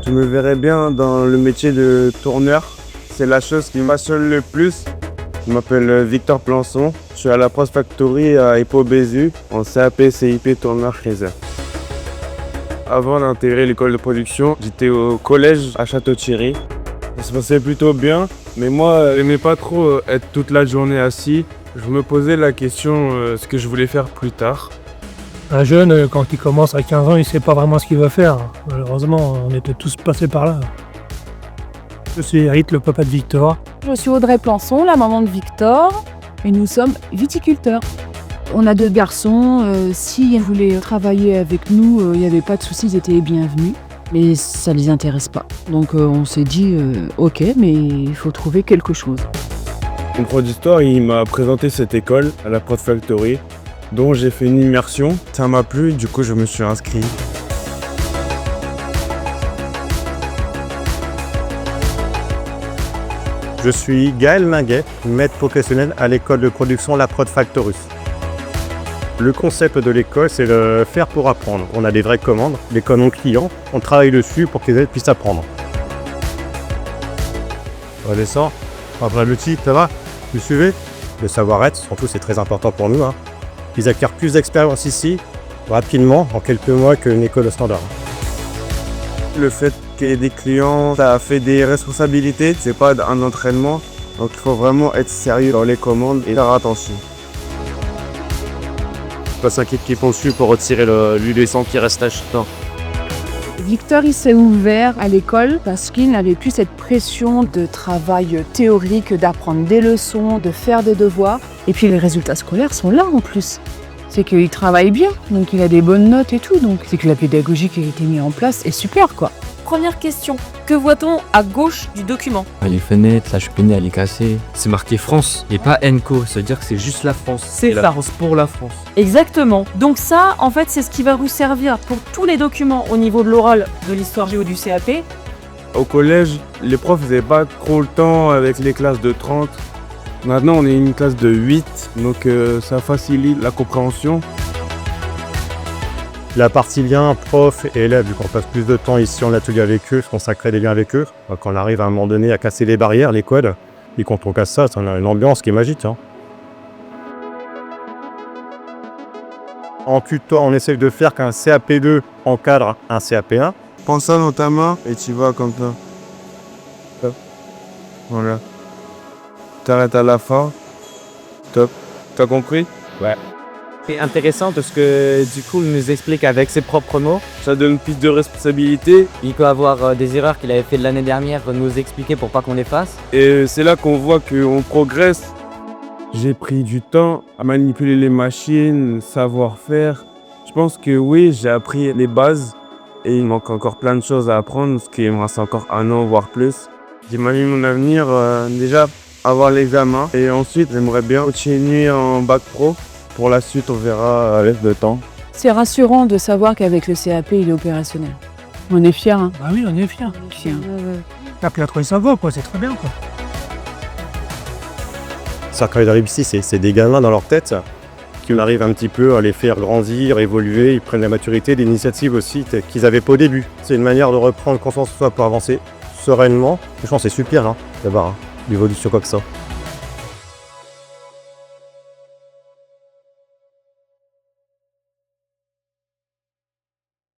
Je me verrais bien dans le métier de tourneur. C'est la chose qui me passionne le plus. Je m'appelle Victor Plançon. Je suis à la Prod Factory à Hippo-Bézu en CAP CIP tourneur freezer. Avant d'intégrer l'école de production, j'étais au collège à Château-Thierry. Ça se passait plutôt bien, mais moi, j'aimais pas trop être toute la journée assis. Je me posais la question ce que je voulais faire plus tard. Un jeune, quand il commence à 15 ans, il ne sait pas vraiment ce qu'il veut faire. Malheureusement, on était tous passés par là. Je suis Eric, le papa de Victor. Je suis Audrey Plançon, la maman de Victor, et nous sommes viticulteurs. On a 2 garçons, s'ils voulaient travailler avec nous, il n'y avait pas de souci, ils étaient bienvenus. Mais ça ne les intéresse pas. Donc on s'est dit, ok, mais il faut trouver quelque chose. Mon prof d'histoire, il m'a présenté cette école à la Prod Factory, dont j'ai fait une immersion. Ça m'a plu, du coup je me suis inscrit. Je suis Gaël Minguet, maître professionnel à l'école de production La Prod Factory. Le concept de l'école, c'est le faire pour apprendre. On a des vraies commandes, des commandes clients, on travaille dessus pour que les élèves puissent apprendre. On descend, après l'outil, ça va? Vous suivez? Le savoir-être, surtout, c'est très important pour nous. Ils acquièrent plus d'expérience ici, rapidement, en quelques mois, qu'une école standard. Le fait qu'il y ait des clients, ça a fait des responsabilités, c'est pas un entraînement. Donc il faut vraiment être sérieux dans les commandes et faire attention. Pas s'inquiéter qu'ils font dessus pour retirer l'huile et sang qui reste à temps. Victor, il s'est ouvert à l'école parce qu'il n'avait plus cette pression de travail théorique, d'apprendre des leçons, de faire des devoirs. Et puis les résultats scolaires sont là en plus. C'est qu'il travaille bien, donc il a des bonnes notes et tout. Donc c'est que la pédagogie qui a été mise en place est super, quoi. Première question, que voit-on à gauche du document? Les fenêtres, la cheminée elle est cassée. C'est marqué France et pas Enco, ça veut dire que c'est juste la France. C'est la ça. France pour la France. Exactement. Donc ça, en fait, c'est ce qui va vous servir pour tous les documents au niveau de l'oral de l'histoire géo du CAP. Au collège, les profs n'avaient pas trop le temps avec les classes de 30. Maintenant, on est une classe de 8, donc ça facilite la compréhension. La partie lien prof et élève, vu qu'on passe plus de temps ici en atelier avec eux, qu'on crée des liens avec eux, quand on arrive à un moment donné à casser les barrières, les codes, et quand on casse ça, c'est une ambiance qui est magique. En tuto, on essaie de faire qu'un CAP2 encadre un CAP1. Prends ça dans ta main et tu vas comme ça. Top. Voilà. T'arrêtes à la fin. Top. T'as compris? Ouais. C'est intéressant parce que du coup, il nous explique avec ses propres mots. Ça donne plus de responsabilité. Il peut avoir des erreurs qu'il avait fait l'année dernière, nous expliquer pour pas qu'on les fasse. Et c'est là qu'on voit qu'on progresse. J'ai pris du temps à manipuler les machines, savoir-faire. Je pense que oui, j'ai appris les bases. Et il manque encore plein de choses à apprendre, parce qu'il me reste encore 1 an, voire plus. J'imagine mon avenir, déjà avoir l'examen. Et ensuite, j'aimerais bien continuer en bac pro. Pour la suite, on verra avec le temps. C'est rassurant de savoir qu'avec le CAP, il est opérationnel. On est fiers, hein. Bah oui, on est fiers. T'as pu trouver sa voie, quoi, c'est très bien, quoi. Ça quand ils arrivent ici, c'est des gamins dans leur tête qui arrivent un petit peu à les faire grandir, évoluer, ils prennent la maturité, l'initiative aussi qu'ils n'avaient pas au début. C'est une manière de reprendre confiance en soi pour avancer sereinement. Je pense que c'est super d'avoir une évolution comme ça.